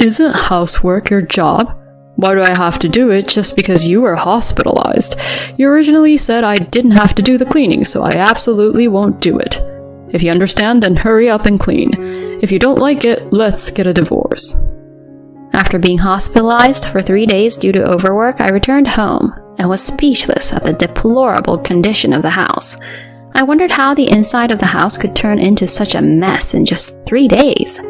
Isn't housework your job? Why do I have to do it just because you were hospitalized? You originally said I didn't have to do the cleaning, so I absolutely won't do it. If you understand, then hurry up and clean. If you don't like it, let's get a divorce. After being hospitalized for 3 days due to overwork, I returned home and was speechless at the deplorable condition of the house. I wondered how the inside of the house could turn into such a mess in just 3 days.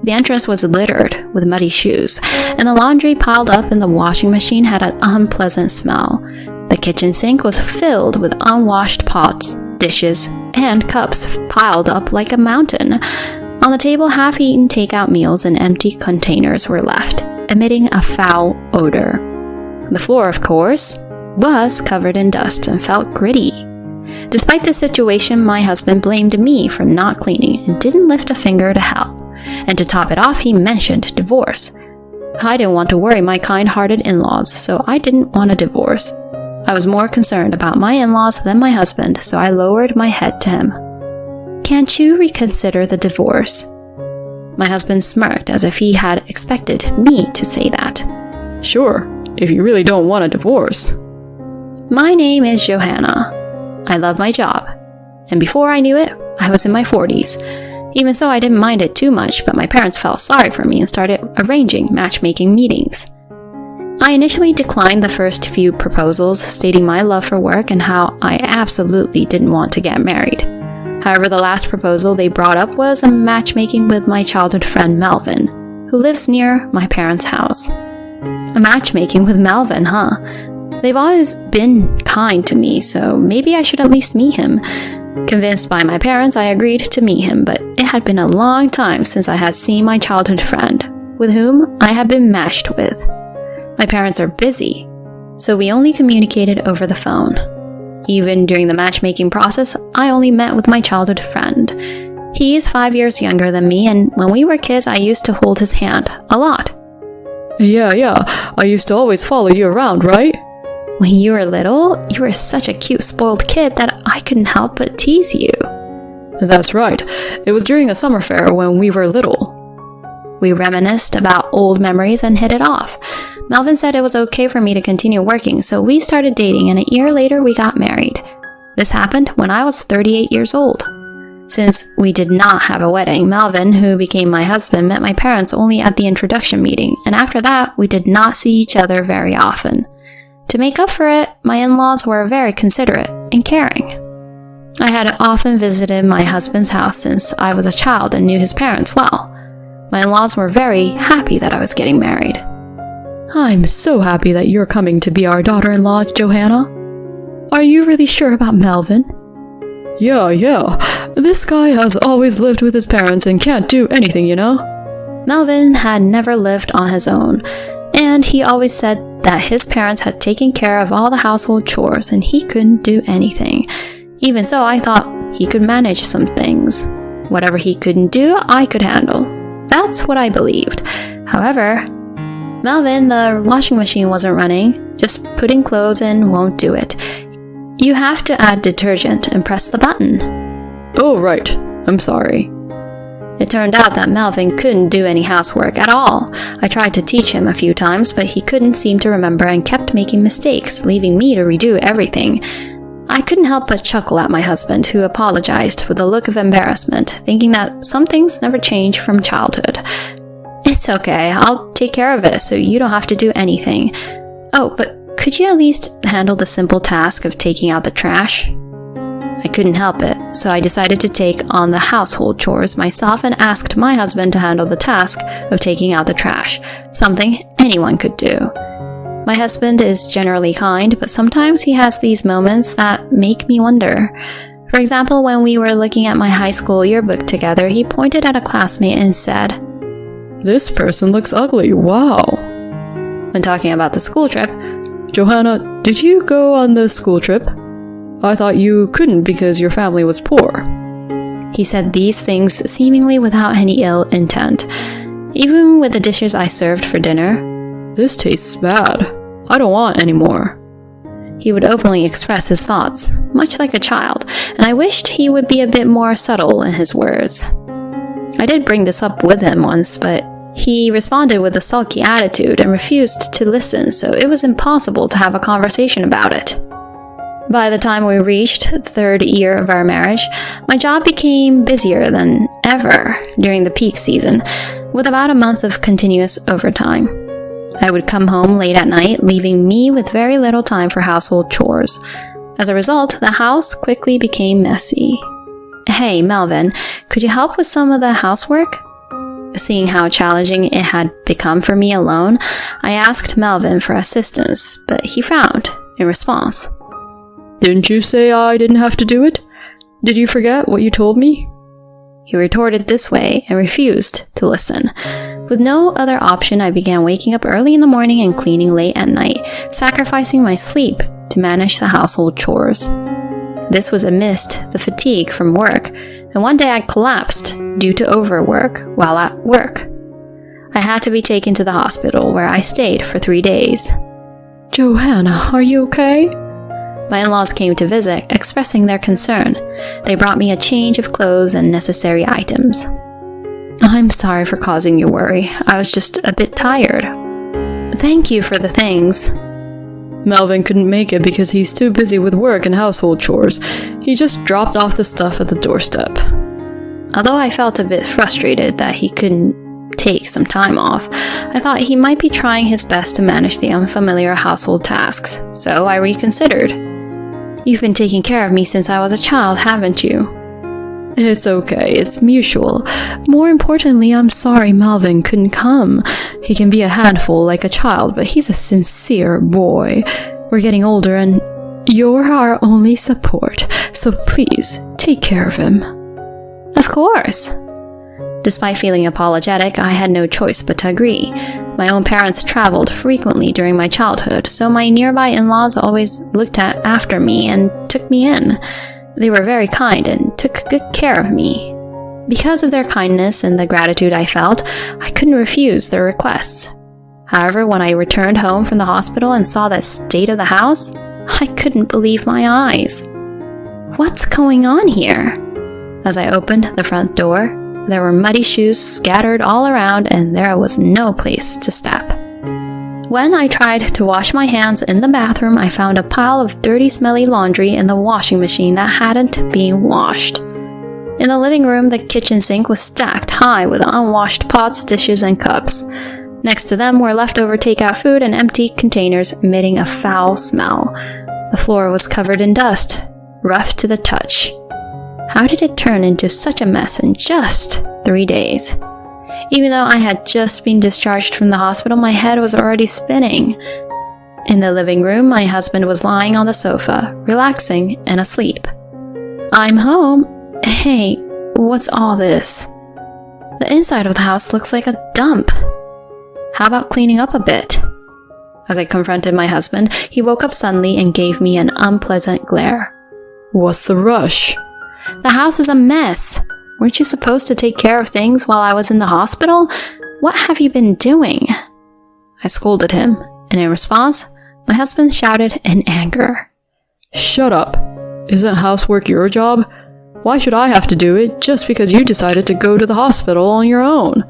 The entrance was littered with muddy shoes, and the laundry piled up in the washing machine had an unpleasant smell. The kitchen sink was filled with unwashed pots, dishes, and cups piled up like a mountain. On the table, half-eaten takeout meals in empty containers were left, emitting a foul odor. The floor, of course, was covered in dust and felt gritty. Despite the situation, my husband blamed me for not cleaning and didn't lift a finger to help. And to top it off, he mentioned divorce. I didn't want to worry my kind-hearted in-laws, so I didn't want a divorce. I was more concerned about my in-laws than my husband, so I lowered my head to him. "Can't you reconsider the divorce?" My husband smirked as if he had expected me to say that. Sure, if you really don't want a divorce. My name is Johanna. I love my job. And before I knew it, I was in my 40s. Even so, I didn't mind it too much, but my parents felt sorry for me and started arranging matchmaking meetings. I initially declined the first few proposals, stating my love for work and how I absolutely didn't want to get married. However, the last proposal they brought up was a matchmaking with my childhood friend Melvin, who lives near my parents' house. A matchmaking with Melvin, huh? They've always been kind to me, so maybe I should at least meet him. Convinced by my parents, I agreed to meet him, but it had been a long time since I had seen my childhood friend, with whom I had been matched with. My parents are busy, so we only communicated over the phone. Even during the matchmaking process, I only met with my childhood friend. He is 5 years younger than me, and when we were kids, I used to hold his hand a lot. Yeah, I used to always follow you around, right? When you were little, you were such a cute, spoiled kid that I couldn't help but tease you. That's right. It was during a summer fair when we were little. We reminisced about old memories and hit it off. Melvin said it was okay for me to continue working, so we started dating, and a year later we got married. This happened when I was 38 years old. Since we did not have a wedding, Melvin, who became my husband, met my parents only at the introduction meeting, and after that, we did not see each other very often. To make up for it, my in-laws were very considerate and caring. I had often visited my husband's house since I was a child and knew his parents well. My in-laws were very happy that I was getting married. I'm so happy that you're coming to be our daughter-in-law, Johanna. Are you really sure about Melvin? Yeah. This guy has always lived with his parents and can't do anything, you know? Melvin had never lived on his own, and he always said that his parents had taken care of all the household chores and he couldn't do anything. Even so, I thought he could manage some things. Whatever he couldn't do, I could handle. That's what I believed. However, Melvin, the washing machine wasn't running. Just putting clothes in won't do it. You have to add detergent and press the button. Oh, right. I'm sorry. It turned out that Melvin couldn't do any housework at all. I tried to teach him a few times, but he couldn't seem to remember and kept making mistakes, leaving me to redo everything. I couldn't help but chuckle at my husband, who apologized with a look of embarrassment, thinking that some things never change from childhood. It's okay, I'll take care of it so you don't have to do anything. Oh, but could you at least handle the simple task of taking out the trash? I couldn't help it, so I decided to take on the household chores myself and asked my husband to handle the task of taking out the trash, something anyone could do. My husband is generally kind, but sometimes he has these moments that make me wonder. For example, when we were looking at my high school yearbook together, he pointed at a classmate and said, "This person looks ugly, wow." When talking about the school trip, "Johanna, did you go on the school trip? I thought you couldn't because your family was poor." He said these things seemingly without any ill intent. Even with the dishes I served for dinner, "This tastes bad. I don't want any more." He would openly express his thoughts, much like a child, and I wished he would be a bit more subtle in his words. I did bring this up with him once, but He responded with a sulky attitude and refused to listen, so it was impossible to have a conversation about it. By the time we reached the 3rd year of our marriage, my job became busier than ever during the peak season, with about a month of continuous overtime. I would come home late at night, leaving me with very little time for household chores. As a result, the house quickly became messy. "Hey, Melvin, could you help with some of the housework?" Seeing how challenging it had become for me alone, I asked Melvin for assistance, but he frowned in response. Didn't you say I didn't have to do it? Did you forget what you told me? He retorted this way and refused to listen. With no other option, I began waking up early in the morning and cleaning late at night, sacrificing my sleep to manage the household chores. This was amidst the fatigue from work, and one day I collapsed due to overwork while at work. I had to be taken to the hospital, where I stayed for 3 days. Johanna, are you okay? My in-laws came to visit, expressing their concern. They brought me a change of clothes and necessary items. "I'm sorry for causing you worry. I was just a bit tired." "Thank you for the things." Melvin couldn't make it because he's too busy with work and household chores. He just dropped off the stuff at the doorstep. Although I felt a bit frustrated that he couldn't take some time off, I thought he might be trying his best to manage the unfamiliar household tasks, so I reconsidered. "You've been taking care of me since I was a child, haven't you?" It's okay, it's mutual. More importantly, I'm sorry Melvin couldn't come. He can be a handful like a child, but he's a sincere boy. We're getting older and you're our only support, so please take care of him. Of course. Despite feeling apologetic, I had no choice but to agree. My own parents traveled frequently during my childhood, so my nearby in-laws always looked after me and took me in. They were very kind and took good care of me. Because of their kindness and the gratitude I felt, I couldn't refuse their requests. However, when I returned home from the hospital and saw the state of the house, I couldn't believe my eyes. What's going on here? As I opened the front door, there were muddy shoes scattered all around and there was no place to step. When I tried to wash my hands in the bathroom, I found a pile of dirty, smelly laundry in the washing machine that hadn't been washed. In the living room, the kitchen sink was stacked high with unwashed pots, dishes, and cups. Next to them were leftover takeout food and empty containers emitting a foul smell. The floor was covered in dust, rough to the touch. How did it turn into such a mess in just 3 days? Even though I had just been discharged from the hospital, my head was already spinning. In the living room, my husband was lying on the sofa, relaxing and asleep. "I'm home. Hey, what's all this? The inside of the house looks like a dump. How about cleaning up a bit?" As I confronted my husband, he woke up suddenly and gave me an unpleasant glare. What's the rush? "The house is a mess. Weren't you supposed to take care of things while I was in the hospital? What have you been doing?" I scolded him, and in response, my husband shouted in anger. Shut up. Isn't housework your job? Why should I have to do it just because you decided to go to the hospital on your own?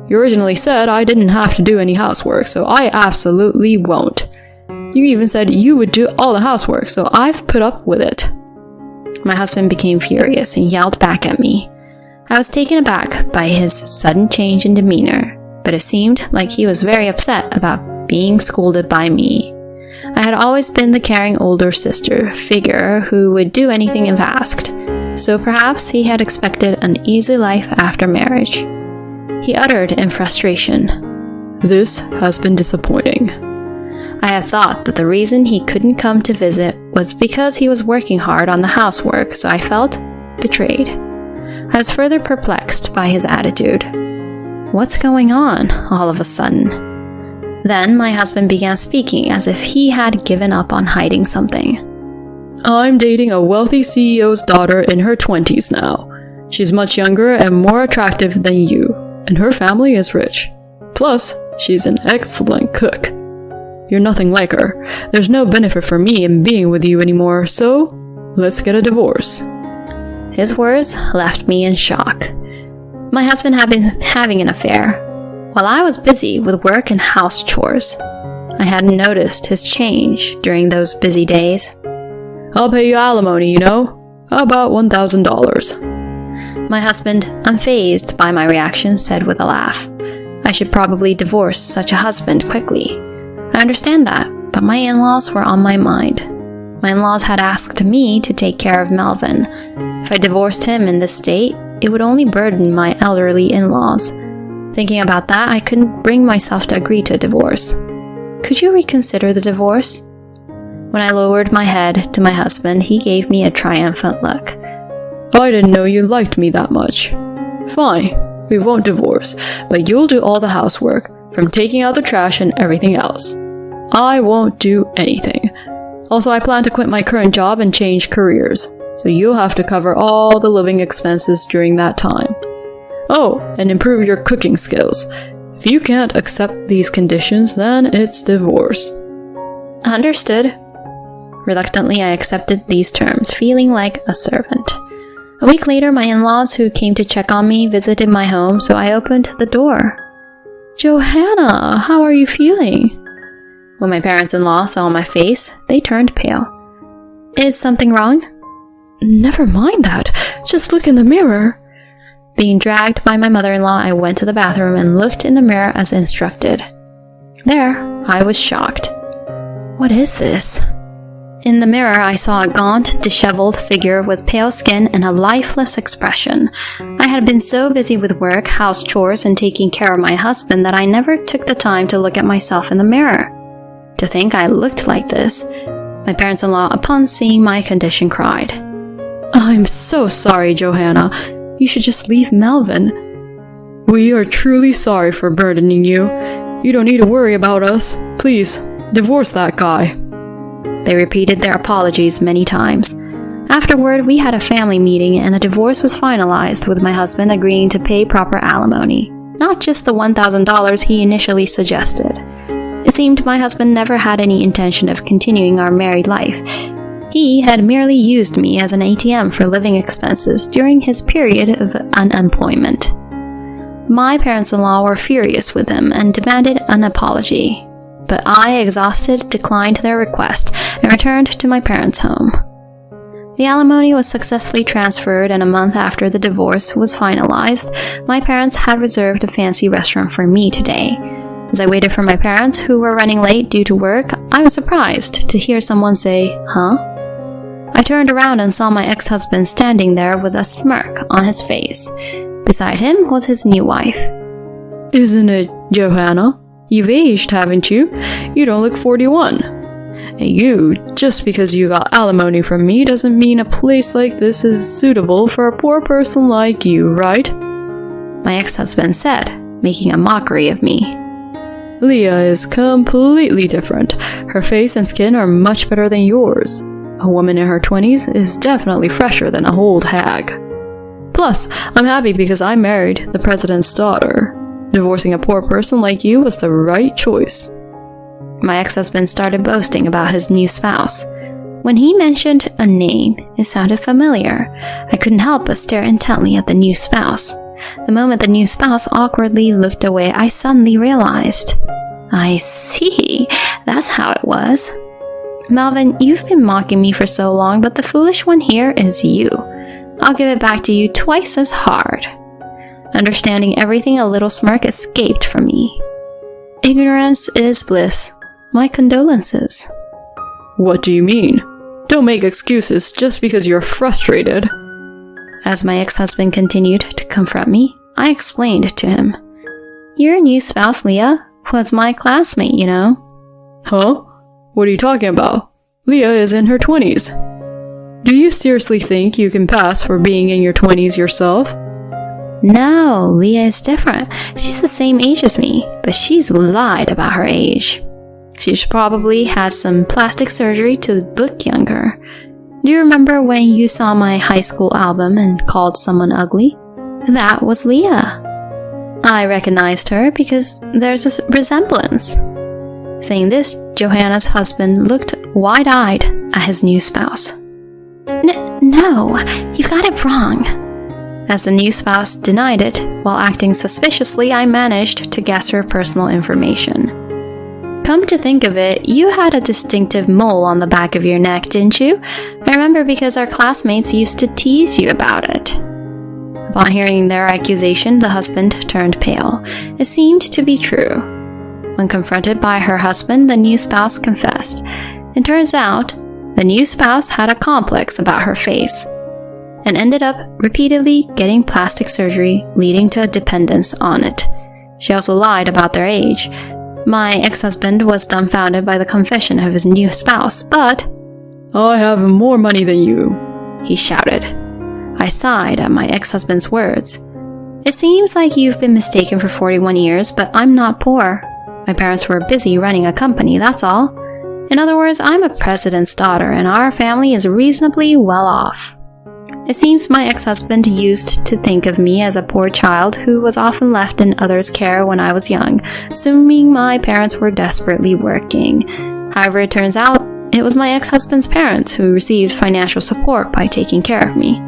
You originally said I didn't have to do any housework, so I absolutely won't. You even said you would do all the housework, so I've put up with it. My husband became furious and yelled back at me. I was taken aback by his sudden change in demeanor, but it seemed like he was very upset about being scolded by me. I had always been the caring older sister figure who would do anything if asked, so perhaps he had expected an easy life after marriage. He uttered in frustration, "This has been disappointing." I had thought that the reason he couldn't come to visit was because he was working hard on the housework, so I felt betrayed. I was further perplexed by his attitude. What's going on all of a sudden? Then my husband began speaking as if he had given up on hiding something. "I'm dating a wealthy CEO's daughter in her 20s now. She's much younger and more attractive than you, and her family is rich. Plus, she's an excellent cook. You're nothing like her. There's no benefit for me in being with you anymore, so let's get a divorce." His words left me in shock. My husband had been having an affair. while I was busy with work and house chores. I hadn't noticed his change during those busy days. I'll pay you alimony, you know. About $1,000. My husband, unfazed by my reaction, said with a laugh, I should probably divorce such a husband quickly. I understand that, but my in-laws were on my mind. My in-laws had asked me to take care of Melvin. If I divorced him in this state, it would only burden my elderly in-laws. Thinking about that, I couldn't bring myself to agree to a divorce. Could you reconsider the divorce? When I lowered my head to my husband, he gave me a triumphant look. I didn't know you liked me that much. Fine, we won't divorce, but you'll do all the housework, from taking out the trash and everything else. I won't do anything. Also, I plan to quit my current job and change careers, so you'll have to cover all the living expenses during that time. Oh, and improve your cooking skills. If you can't accept these conditions, then it's divorce. Understood. Reluctantly, I accepted these terms, feeling like a servant. A week later, my in-laws who came to check on me visited my home, so I opened the door. Johanna, how are you feeling? When my parents-in-law saw my face, they turned pale. Is something wrong? Never mind that. Just look in the mirror. Being dragged by my mother-in-law, I went to the bathroom and looked in the mirror as instructed. There, I was shocked. What is this? In the mirror, I saw a gaunt, disheveled figure with pale skin and a lifeless expression. I had been so busy with work, house chores, and taking care of my husband that I never took the time to look at myself in the mirror. To think I looked like this, my parents-in-law, upon seeing my condition, cried, I'm so sorry, Johanna. You should just leave Melvin. We are truly sorry for burdening you. You don't need to worry about us. Please, divorce that guy. They repeated their apologies many times. Afterward, we had a family meeting and the divorce was finalized, with my husband agreeing to pay proper alimony, not just the $1,000 he initially suggested. It seemed my husband never had any intention of continuing our married life. He had merely used me as an ATM for living expenses during his period of unemployment. My parents-in-law were furious with him and demanded an apology, but I, exhausted, declined their request and returned to my parents' home. The alimony was successfully transferred, and a month after the divorce was finalized, my parents had reserved a fancy restaurant for me today. As I waited for my parents, who were running late due to work, I was surprised to hear someone say, "Huh?" I turned around and saw my ex-husband standing there with a smirk on his face. Beside him was his new wife. Isn't it, Johanna? You've aged, haven't you? You don't look 41. And you, just because you got alimony from me doesn't mean a place like this is suitable for a poor person like you, right? My ex-husband said, making a mockery of me. Leah is completely different. Her face and skin are much better than yours. A woman in her 20s is definitely fresher than a old hag. Plus, I'm happy because I married the president's daughter. Divorcing a poor person like you was the right choice. My ex-husband started boasting about his new spouse. When he mentioned a name, it sounded familiar. I couldn't help but stare intently at the new spouse. The moment the new spouse awkwardly looked away, I suddenly realized. I see, that's how it was. Melvin, you've been mocking me for so long, but the foolish one here is you. I'll give it back to you twice as hard. Understanding everything, a little smirk escaped from me. Ignorance is bliss. My condolences. What do you mean? Don't make excuses just because you're frustrated. As my ex-husband continued to confront me, I explained to him. Your new spouse, Leah, was my classmate, you know. Huh? What are you talking about? Leah is in her 20s. Do you seriously think you can pass for being in your 20s yourself? No, Leah is different. She's the same age as me, but she's lied about her age. She's probably had some plastic surgery to look younger. Do you remember when you saw my high school album and called someone ugly? That was Leah. I recognized her because there's a resemblance. Saying this, Johanna's husband looked wide-eyed at his new spouse. No, you got it wrong. As the new spouse denied it, while acting suspiciously, I managed to guess her personal information. Come to think of it, you had a distinctive mole on the back of your neck, didn't you? I remember because our classmates used to tease you about it. Upon hearing their accusation, the husband turned pale. It seemed to be true. When confronted by her husband, the new spouse confessed. It turns out, the new spouse had a complex about her face and ended up repeatedly getting plastic surgery, leading to a dependence on it. She also lied about their age. My ex-husband was dumbfounded by the confession of his new spouse, but I have more money than you, he shouted. I sighed at my ex-husband's words. It seems like you've been mistaken for 41 years, but I'm not poor. My parents were busy running a company, that's all. In other words, I'm a president's daughter, and our family is reasonably well off. It seems my ex-husband used to think of me as a poor child who was often left in others' care when I was young, assuming my parents were desperately working. However, it turns out it was my ex-husband's parents who received financial support by taking care of me.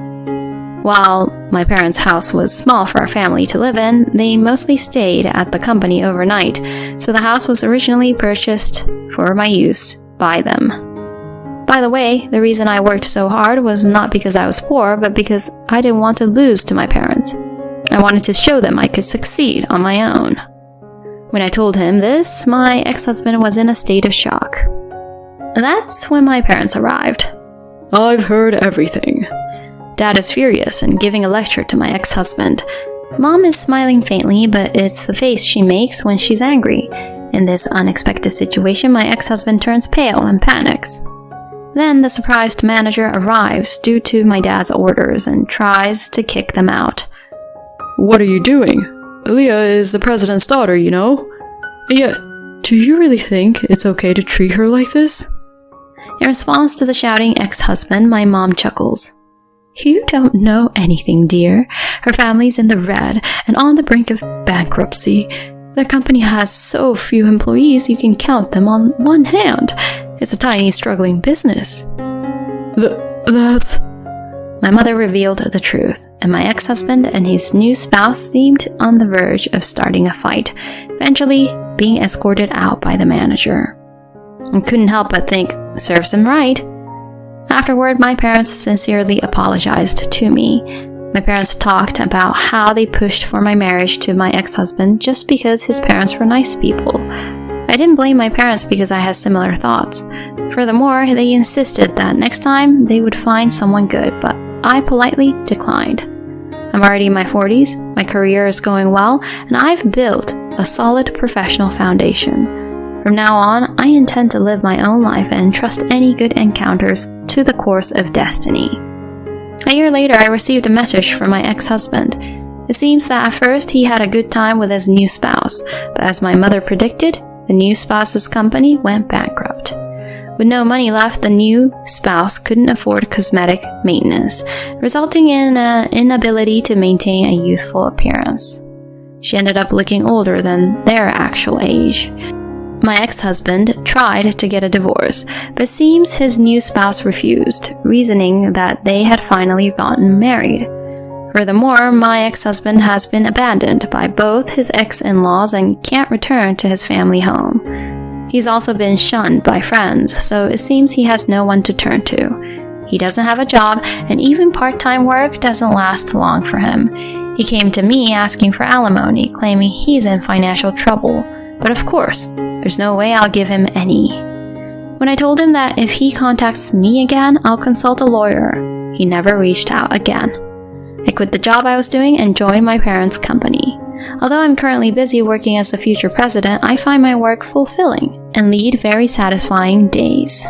While my parents' house was small for our family to live in, they mostly stayed at the company overnight, so the house was originally purchased for my use by them. By the way, the reason I worked so hard was not because I was poor, but because I didn't want to lose to my parents. I wanted to show them I could succeed on my own. When I told him this, my ex-husband was in a state of shock. That's when my parents arrived. I've heard everything. Dad is furious and giving a lecture to my ex-husband. Mom is smiling faintly, but it's the face she makes when she's angry. In this unexpected situation, my ex-husband turns pale and panics. Then the surprised manager arrives due to my dad's orders and tries to kick them out. What are you doing? Aaliyah is the president's daughter, you know? And yet, do you really think it's okay to treat her like this? In response to the shouting ex-husband, my mom chuckles. You don't know anything, dear. Her family's in the red and on the brink of bankruptcy. Their company has so few employees you can count them on one hand. It's a tiny, struggling business. That's... My mother revealed the truth, and my ex-husband and his new spouse seemed on the verge of starting a fight, eventually being escorted out by the manager. I couldn't help but think, serves him right. Afterward, my parents sincerely apologized to me. My parents talked about how they pushed for my marriage to my ex-husband just because his parents were nice people. I didn't blame my parents because I had similar thoughts. Furthermore, they insisted that next time they would find someone good, but I politely declined. I'm already in my 40s, my career is going well, and I've built a solid professional foundation. From now on, I intend to live my own life and trust any good encounters to the course of destiny. A year later, I received a message from my ex-husband. It seems that at first he had a good time with his new spouse, but as my mother predicted, the new spouse's company went bankrupt. With no money left, the new spouse couldn't afford cosmetic maintenance, resulting in an inability to maintain a youthful appearance. She ended up looking older than their actual age. My ex-husband tried to get a divorce, but it seems his new spouse refused, reasoning that they had finally gotten married. Furthermore, my ex-husband has been abandoned by both his ex-in-laws and can't return to his family home. He's also been shunned by friends, so it seems he has no one to turn to. He doesn't have a job, and even part-time work doesn't last long for him. He came to me asking for alimony, claiming he's in financial trouble. But of course, there's no way I'll give him any. When I told him that if he contacts me again, I'll consult a lawyer, he never reached out again. I quit the job I was doing and joined my parents' company. Although I'm currently busy working as the future president, I find my work fulfilling and lead very satisfying days.